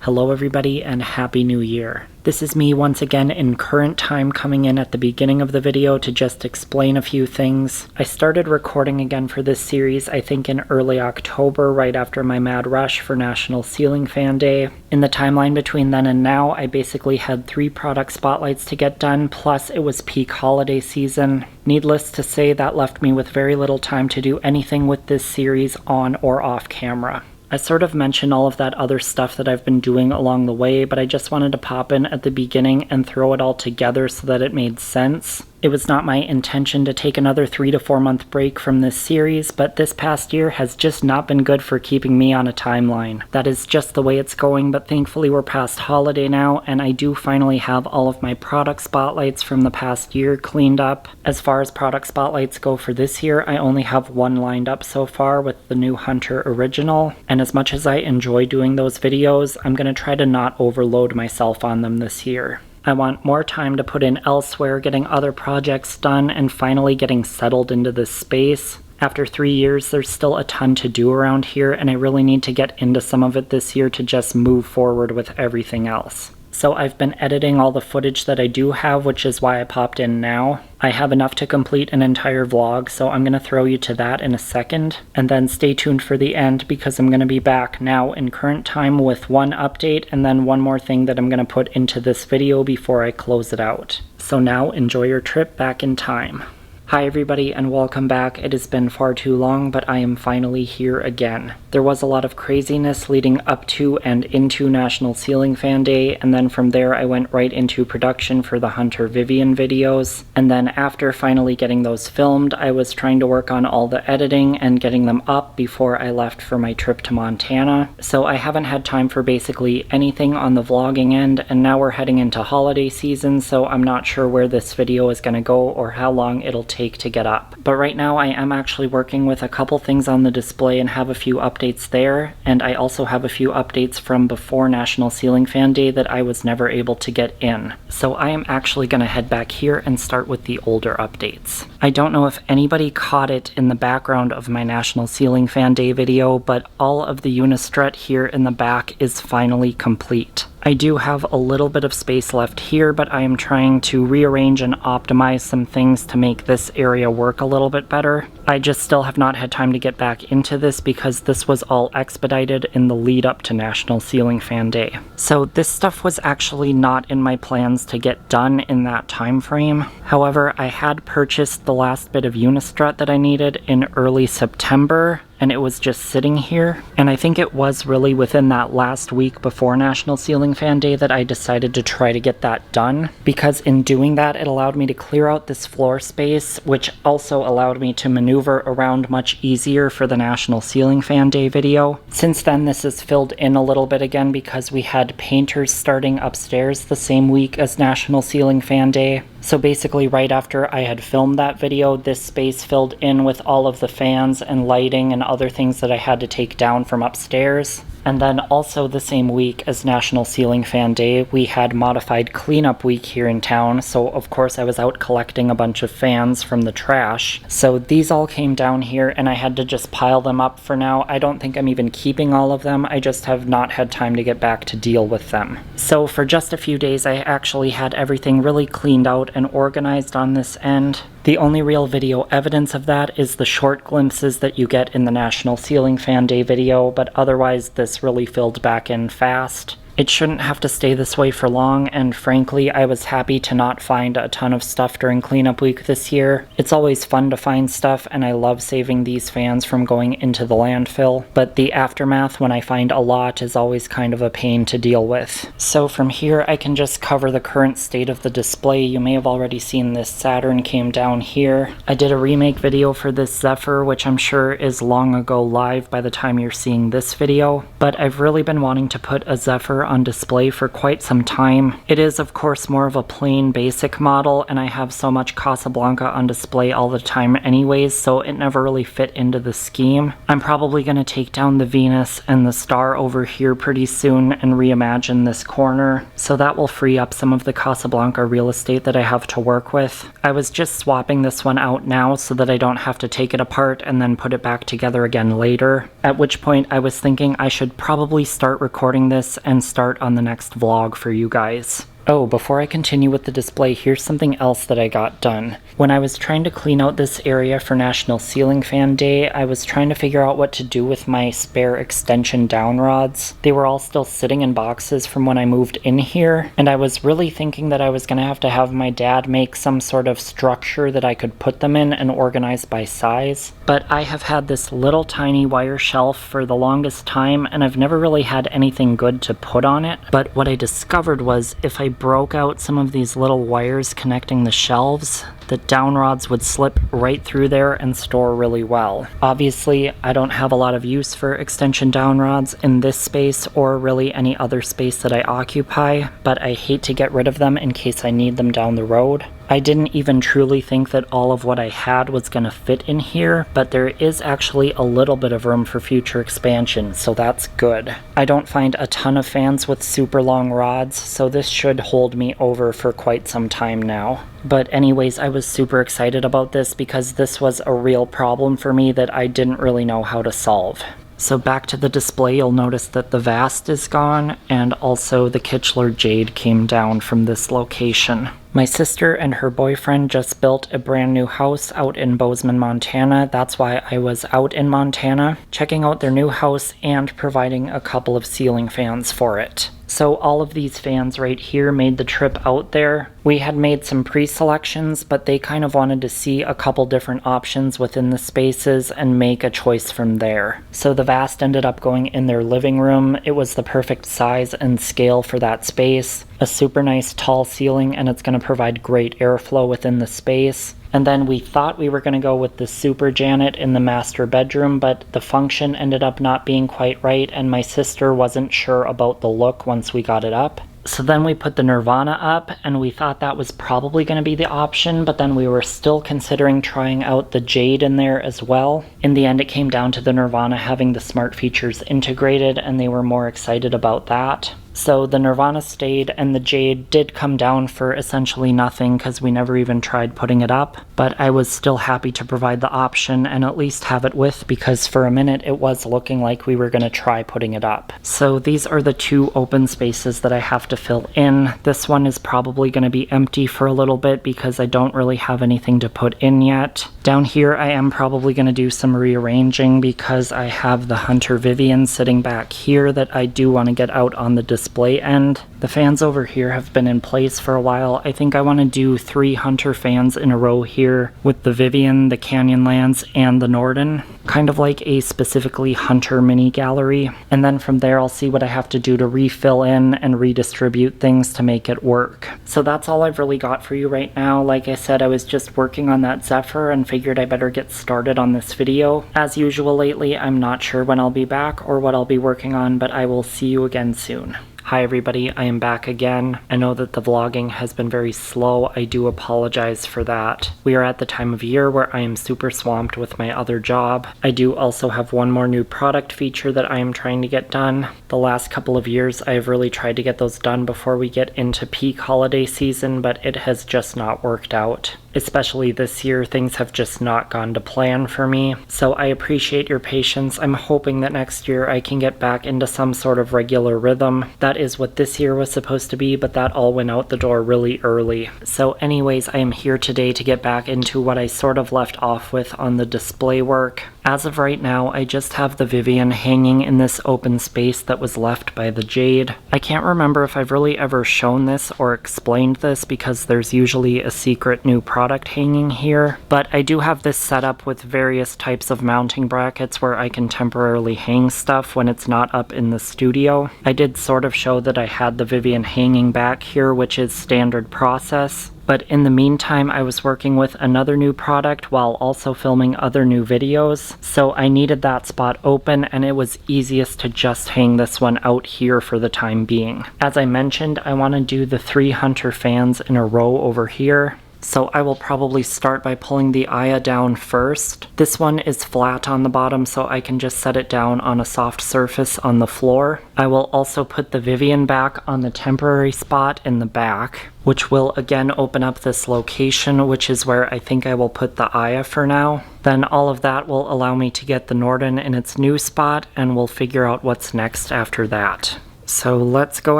Hello everybody and Happy New Year. This is me once again in current time coming in at the beginning of the video to just explain a few things. I started recording again for this series I think in early October right after my mad rush for National Ceiling Fan Day. In the timeline between then and now I basically had 3 product spotlights to get done, plus it was peak holiday season. Needless to say, that left me with very little time to do anything with this series on or off camera. I sort of mentioned all of that other stuff that I've been doing along the way, but I just wanted to pop in at the beginning and throw it all together so that it made sense. It was not my intention to take another 3 to 4 month break from this series, but this past year has just not been good for keeping me on a timeline. That is just the way it's going, but thankfully we're past holiday now, and I do finally have all of my product spotlights from the past year cleaned up. As far as product spotlights go for this year, I only have one lined up so far with the new Hunter Original, and as much as I enjoy doing those videos, I'm going to try to not overload myself on them this year. I want more time to put in elsewhere, getting other projects done, and finally getting settled into this space. After 3 years, there's still a ton to do around here, and I really need to get into some of it this year to just move forward with everything else. So I've been editing all the footage that I do have, which is why I popped in now. I have enough to complete an entire vlog, so I'm going to throw you to that in a second. And then stay tuned for the end, because I'm going to be back now in current time with one update and then one more thing that I'm going to put into this video before I close it out. So now enjoy your trip back in time. Hi everybody and welcome back. It has been far too long, but I am finally here again. There was a lot of craziness leading up to and into National Ceiling Fan Day, and then from there I went right into production for the Hunter Vivian videos. And then after finally getting those filmed, I was trying to work on all the editing and getting them up before I left for my trip to Montana. So I haven't had time for basically anything on the vlogging end, and now we're heading into holiday season, so I'm not sure where this video is going to go or how long it'll take to get up. But right now I am actually working with a couple things on the display and have a few updates there, and I also have a few updates from before National Ceiling Fan Day that I was never able to get in. So I am actually going to head back here and start with the older updates. I don't know if anybody caught it in the background of my National Ceiling Fan Day video, but all of the unistrut here in the back is finally complete. I do have a little bit of space left here, but I am trying to rearrange and optimize some things to make this area work a little bit better. I just still have not had time to get back into this because this was all expedited in the lead up to National Ceiling Fan Day. So this stuff was actually not in my plans to get done in that time frame. However, I had purchased the last bit of unistrut that I needed in early September, and it was just sitting here. And I think it was really within that last week before National Ceiling Fan Day that I decided to try to get that done, because in doing that it allowed me to clear out this floor space, which also allowed me to maneuver around much easier for the National Ceiling Fan Day video. Since then this is filled in a little bit again because we had painters starting upstairs the same week as National Ceiling Fan Day. So basically right after I had filmed that video, this space filled in with all of the fans and lighting and other things that I had to take down from upstairs. And then also the same week as National Ceiling Fan Day, we had modified cleanup week here in town, so of course I was out collecting a bunch of fans from the trash. So these all came down here and I had to just pile them up for now. I don't think I'm even keeping all of them, I just have not had time to get back to deal with them. So for just a few days I actually had everything really cleaned out and organized on this end. The only real video evidence of that is the short glimpses that you get in the National Ceiling Fan Day video, but otherwise this really filled back in fast. It shouldn't have to stay this way for long, and frankly, I was happy to not find a ton of stuff during cleanup week this year. It's always fun to find stuff, and I love saving these fans from going into the landfill, but the aftermath when I find a lot is always kind of a pain to deal with. So from here, I can just cover the current state of the display. You may have already seen this Saturn came down here. I did a remake video for this Zephyr, which I'm sure is long ago live by the time you're seeing this video, but I've really been wanting to put a Zephyr on display for quite some time. It is of course more of a plain basic model, and I have so much Casablanca on display all the time anyways, so it never really fit into the scheme. I'm probably going to take down the Venus and the Star over here pretty soon and reimagine this corner, so that will free up some of the Casablanca real estate that I have to work with. I was just swapping this one out now so that I don't have to take it apart and then put it back together again later, at which point I was thinking I should probably start recording this and start start on the next vlog for you guys. Oh, before I continue with the display, here's something else that I got done. When I was trying to clean out this area for National Ceiling Fan Day, I was trying to figure out what to do with my spare extension down rods. They were all still sitting in boxes from when I moved in here, and I was really thinking that I was going to have my dad make some sort of structure that I could put them in and organize by size. But I have had this little tiny wire shelf for the longest time, and I've never really had anything good to put on it. But what I discovered was if I broke out some of these little wires connecting the shelves, the down rods would slip right through there and store really well. Obviously, I don't have a lot of use for extension down rods in this space or really any other space that I occupy, but I hate to get rid of them in case I need them down the road. I didn't even truly think that all of what I had was going to fit in here, but there is actually a little bit of room for future expansion, so that's good. I don't find a ton of fans with super long rods, so this should hold me over for quite some time now. But anyways, I was super excited about this because this was a real problem for me that I didn't really know how to solve. So back to the display, you'll notice that the vast is gone, and also the Kichler jade came down from this location. My sister and her boyfriend just built a brand new house out in Bozeman, Montana. That's why I was out in Montana, checking out their new house and providing a couple of ceiling fans for it. So all of these fans right here made the trip out there. We had made some pre-selections, but they kind of wanted to see a couple different options within the spaces and make a choice from there. So the vast ended up going in their living room. It was the perfect size and scale for that space. A super nice tall ceiling, and it's going to provide great airflow within the space. And then we thought we were going to go with the Super Janet in the master bedroom, but the function ended up not being quite right, and my sister wasn't sure about the look once we got it up. So then we put the Nirvana up, and we thought that was probably going to be the option, but then we were still considering trying out the Jade in there as well. In the end, it came down to the Nirvana having the smart features integrated, and they were more excited about that. So the Nirvana stayed, and the Jade did come down for essentially nothing because we never even tried putting it up. But I was still happy to provide the option and at least have it with, because for a minute it was looking like we were going to try putting it up. So these are the two open spaces that I have to fill in. This one is probably going to be empty for a little bit because I don't really have anything to put in yet. Down here I am probably going to do some rearranging because I have the Hunter Vivian sitting back here that I do want to get out on the display end. The fans over here have been in place for a while. I think I want to do 3 Hunter fans in a row here with the Vivian, the Canyonlands, and the Norden. Kind of like a specifically Hunter mini gallery. And then from there I'll see what I have to do to refill in and redistribute things to make it work. So that's all I've really got for you right now. Like I said, I was just working on that Zephyr and figured I better get started on this video. As usual lately, I'm not sure when I'll be back or what I'll be working on, but I will see you again soon. Hi everybody, I am back again. I know that the vlogging has been very slow. I do apologize for that. We are at the time of year where I am super swamped with my other job. I do also have one more new product feature that I am trying to get done. The last couple of years I have really tried to get those done before we get into peak holiday season, but it has just not worked out. Especially this year, things have just not gone to plan for me. So I appreciate your patience. I'm hoping that next year I can get back into some sort of regular rhythm. That is what this year was supposed to be, but that all went out the door really early. So anyways, I am here today to get back into what I sort of left off with on the display work. As of right now, I just have the Vivian hanging in this open space that was left by the Jade. I can't remember if I've really ever shown this or explained this because there's usually a secret new product hanging here, but I do have this set up with various types of mounting brackets where I can temporarily hang stuff when it's not up in the studio. I did sort of show that I had the Vivian hanging back here, which is standard process. But in the meantime, I was working with another new product while also filming other new videos, so I needed that spot open, and it was easiest to just hang this one out here for the time being. As I mentioned, I want to do the 3 Hunter fans in a row over here. So I will probably start by pulling the Aya down first. This one is flat on the bottom, so I can just set it down on a soft surface on the floor. I will also put the Vivian back on the temporary spot in the back, which will again open up this location, which is where I think I will put the Aya for now. Then all of that will allow me to get the Norden in its new spot, and we'll figure out what's next after that. So let's go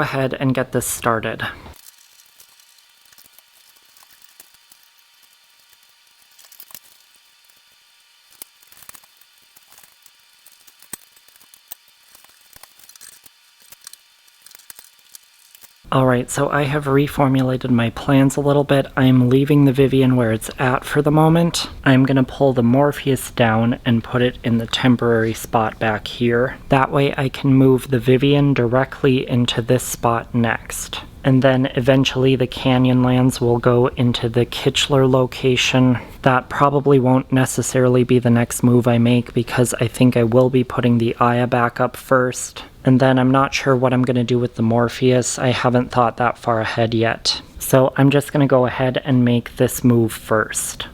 ahead and get this started. Alright, so I have reformulated my plans a little bit. I'm leaving the Vivian where it's at for the moment. I'm going to pull the Morpheus down and put it in the temporary spot back here. That way I can move the Vivian directly into this spot next. And then eventually the Canyonlands will go into the Kitchener location. That probably won't necessarily be the next move I make because I think I will be putting the Aya back up first. And then I'm not sure what I'm going to do with the Morpheus. I haven't thought that far ahead yet. So I'm just going to go ahead and make this move first.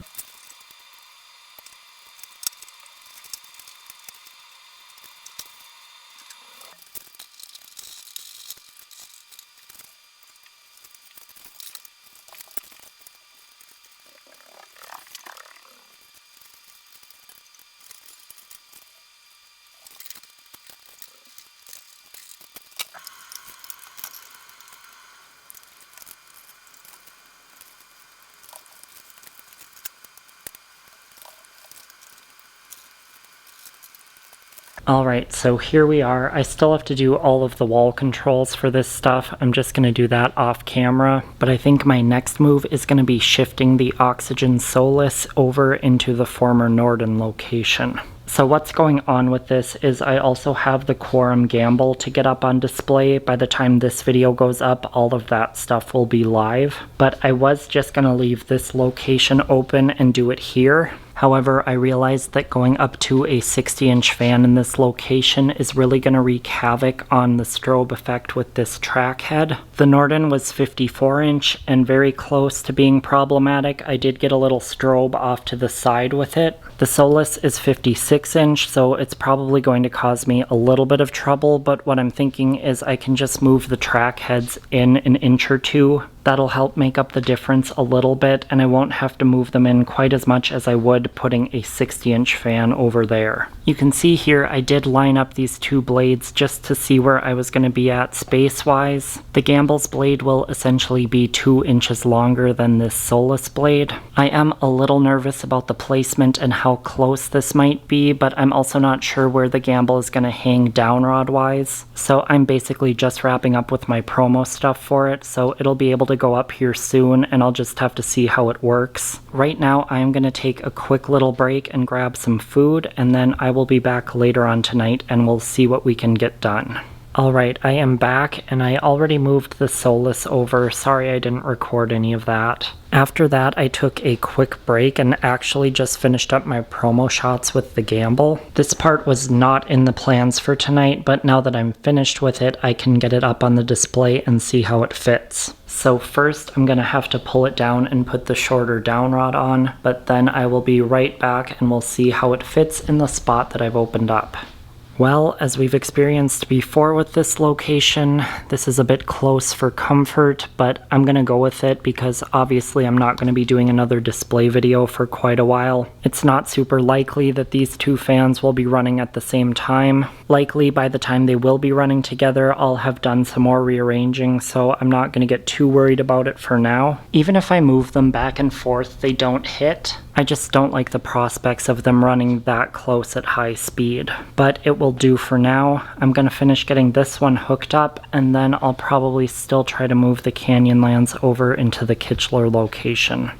Alright, so here we are. I still have to do all of the wall controls for this stuff. I'm just going to do that off camera. But I think my next move is going to be shifting the Oxygen Solus over into the former Norden location. So what's going on with this is I also have the Quorum Gamble to get up on display. By the time this video goes up, all of that stuff will be live. But I was just going to leave this location open and do it here. However, I realized that going up to a 60-inch fan in this location is really going to wreak havoc on the strobe effect with this track head. The Norden was 54-inch and very close to being problematic. I did get a little strobe off to the side with it. The Solus is 56-inch, so it's probably going to cause me a little bit of trouble, but what I'm thinking is I can just move the track heads in an inch or two. That'll help make up the difference a little bit, and I won't have to move them in quite as much as I would putting a 60-inch fan over there. You can see here I did line up these two blades just to see where I was going to be at space-wise. The Gamble's blade will essentially be 2 inches longer than this Solus blade. I am a little nervous about the placement and how close this might be, but I'm also not sure where the Gamble is going to hang down rod-wise. So I'm basically just wrapping up with my promo stuff for it, so it'll be able to go up here soon, and I'll just have to see how it works. Right now I'm going to take a quick little break and grab some food, and then I will be back later on tonight and we'll see what we can get done. Alright, I am back, and I already moved the Solus over. Sorry I didn't record any of that. After that, I took a quick break and actually just finished up my promo shots with the Gamble. This part was not in the plans for tonight, but now that I'm finished with it, I can get it up on the display and see how it fits. So first, I'm going to have to pull it down and put the shorter down rod on, but then I will be right back and we'll see how it fits in the spot that I've opened up. Well, as we've experienced before with this location, this is a bit close for comfort, but I'm going to go with it because obviously I'm not going to be doing another display video for quite a while. It's not super likely that these two fans will be running at the same time. Likely by the time they will be running together, I'll have done some more rearranging, so I'm not going to get too worried about it for now. Even if I move them back and forth, they don't hit. I just don't like the prospects of them running that close at high speed. But it will do for now. I'm going to finish getting this one hooked up, and then I'll probably still try to move the Canyonlands over into the Kitchener location.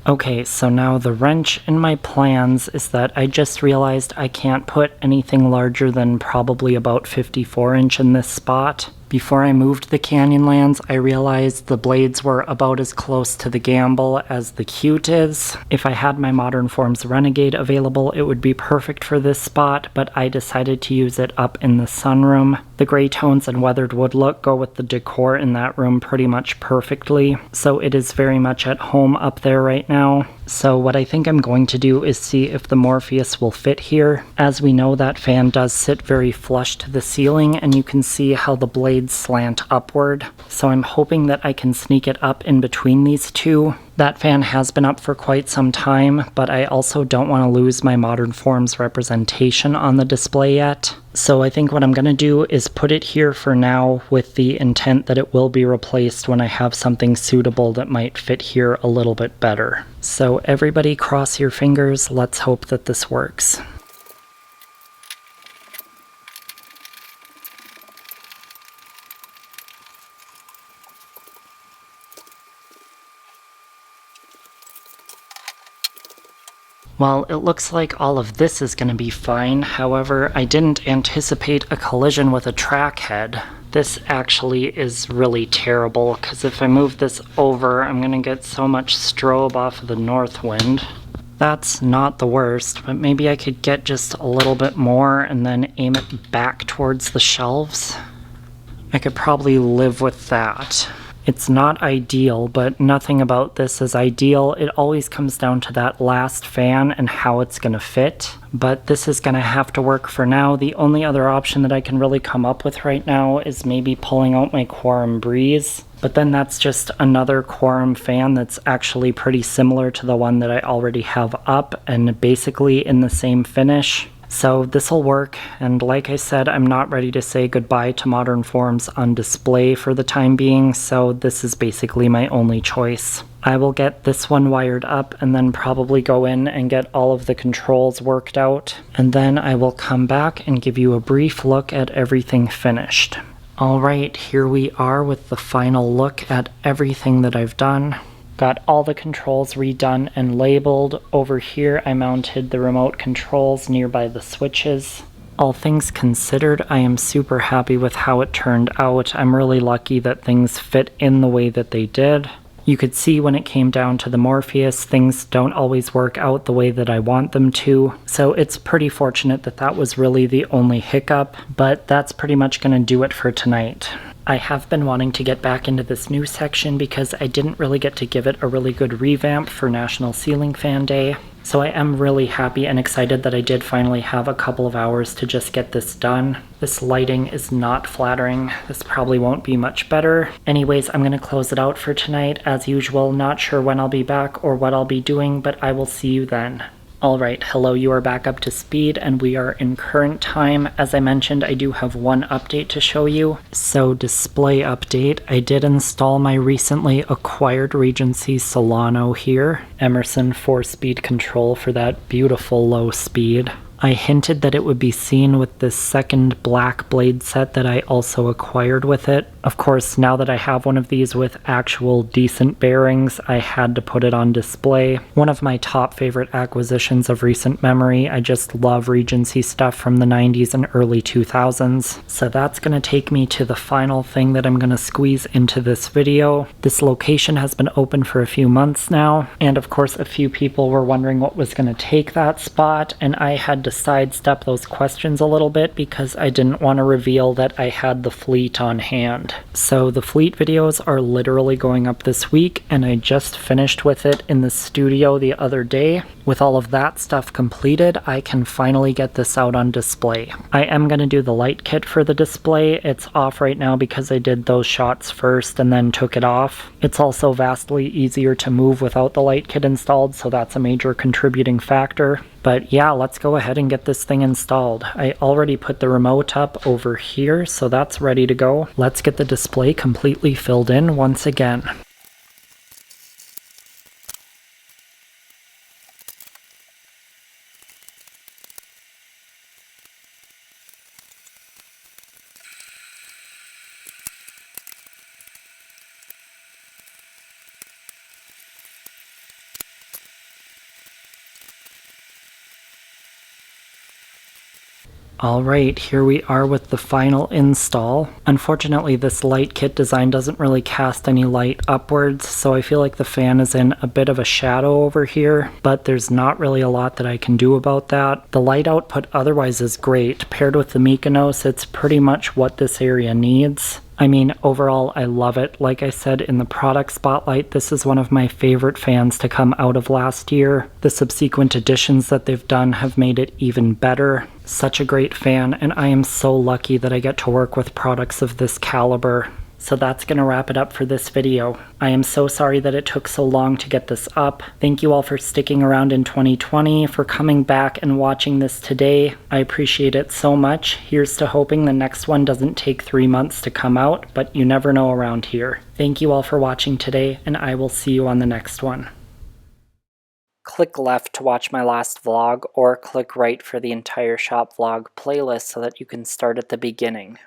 Okay, so now the wrench in my plans is that I just realized I can't put anything larger than probably about 54-inch in this spot. Before I moved the Canyonlands, I realized the blades were about as close to the Gamble as the Cute is. If I had my Modern Forms Renegade available, it would be perfect for this spot, but I decided to use it up in the sunroom. The gray tones and weathered wood look go with the decor in that room pretty much perfectly, so it is very much at home up there right now. So what I think I'm going to do is see if the Morpheus will fit here. As we know, that fan does sit very flush to the ceiling, and you can see how the blades slant upward. So I'm hoping that I can sneak it up in between these two. That fan has been up for quite some time, but I also don't want to lose my Modern Forms representation on the display yet. So I think what I'm going to do is put it here for now with the intent that it will be replaced when I have something suitable that might fit here a little bit better. So everybody cross your fingers, let's hope that this works. Well, it looks like all of this is going to be fine. However, I didn't anticipate a collision with a track head. This actually is really terrible, because if I move this over, I'm going to get so much strobe off of the north wind. That's not the worst, but maybe I could get just a little bit more and then aim it back towards the shelves. I could probably live with that. It's not ideal, but nothing about this is ideal. It always comes down to that last fan and how it's going to fit. But this is going to have to work for now. The only other option that I can really come up with right now is maybe pulling out my Quorum Breeze. But then that's just another Quorum fan that's actually pretty similar to the one that I already have up and basically in the same finish. So this will work, and like I said, I'm not ready to say goodbye to Modern Forms on display for the time being, so this is basically my only choice. I will get this one wired up and then probably go in and get all of the controls worked out, and then I will come back and give you a brief look at everything finished. Alright, here we are with the final look at everything that I've done. Got all the controls redone and labeled. Over here I mounted the remote controls nearby the switches. All things considered, I am super happy with how it turned out. I'm really lucky that things fit in the way that they did. You could see when it came down to the Morpheus, things don't always work out the way that I want them to. So it's pretty fortunate that that was really the only hiccup, but that's pretty much going to do it for tonight. I have been wanting to get back into this new section because I didn't really get to give it a really good revamp for National Ceiling Fan Day. So I am really happy and excited that I did finally have a couple of hours to just get this done. This lighting is not flattering. This probably won't be much better. Anyways, I'm going to close it out for tonight. As usual, not sure when I'll be back or what I'll be doing, but I will see you then. Alright, hello, you are back up to speed and we are in current time. As I mentioned, I do have one update to show you. So, display update. I did install my recently acquired Regency Solano here. Emerson 4-speed control for that beautiful low speed. I hinted that it would be seen with this second black blade set that I also acquired with it. Of course, now that I have one of these with actual decent bearings, I had to put it on display. One of my top favorite acquisitions of recent memory. I just love Regency stuff from the 90s and early 2000s. So that's going to take me to the final thing that I'm going to squeeze into this video. This location has been open for a few months now, and of course a few people were wondering what was going to take that spot, and I had to sidestep those questions a little bit because I didn't want to reveal that I had the fleet on hand. So the fleet videos are literally going up this week, and I just finished with it in the studio the other day. With all of that stuff completed, I can finally get this out on display. I am going to do the light kit for the display. It's off right now because I did those shots first and then took it off. It's also vastly easier to move without the light kit installed, so that's a major contributing factor. But yeah, let's go ahead and get this thing installed. I already put the remote up over here, so that's ready to go. Let's get the display completely filled in once again. Alright, here we are with the final install. Unfortunately, this light kit design doesn't really cast any light upwards, so I feel like the fan is in a bit of a shadow over here, but there's not really a lot that I can do about that. The light output otherwise is great. Paired with the Mykonos, it's pretty much what this area needs. I mean, overall, I love it. Like I said in the product spotlight, this is one of my favorite fans to come out of last year. The subsequent additions that they've done have made it even better. Such a great fan, and I am so lucky that I get to work with products of this caliber. So that's going to wrap it up for this video. I am so sorry that it took so long to get this up. Thank you all for sticking around in 2020, for coming back and watching this today. I appreciate it so much. Here's to hoping the next one doesn't take 3 months to come out, but you never know around here. Thank you all for watching today, and I will see you on the next one. Click left to watch my last vlog, or click right for the entire shop vlog playlist so that you can start at the beginning.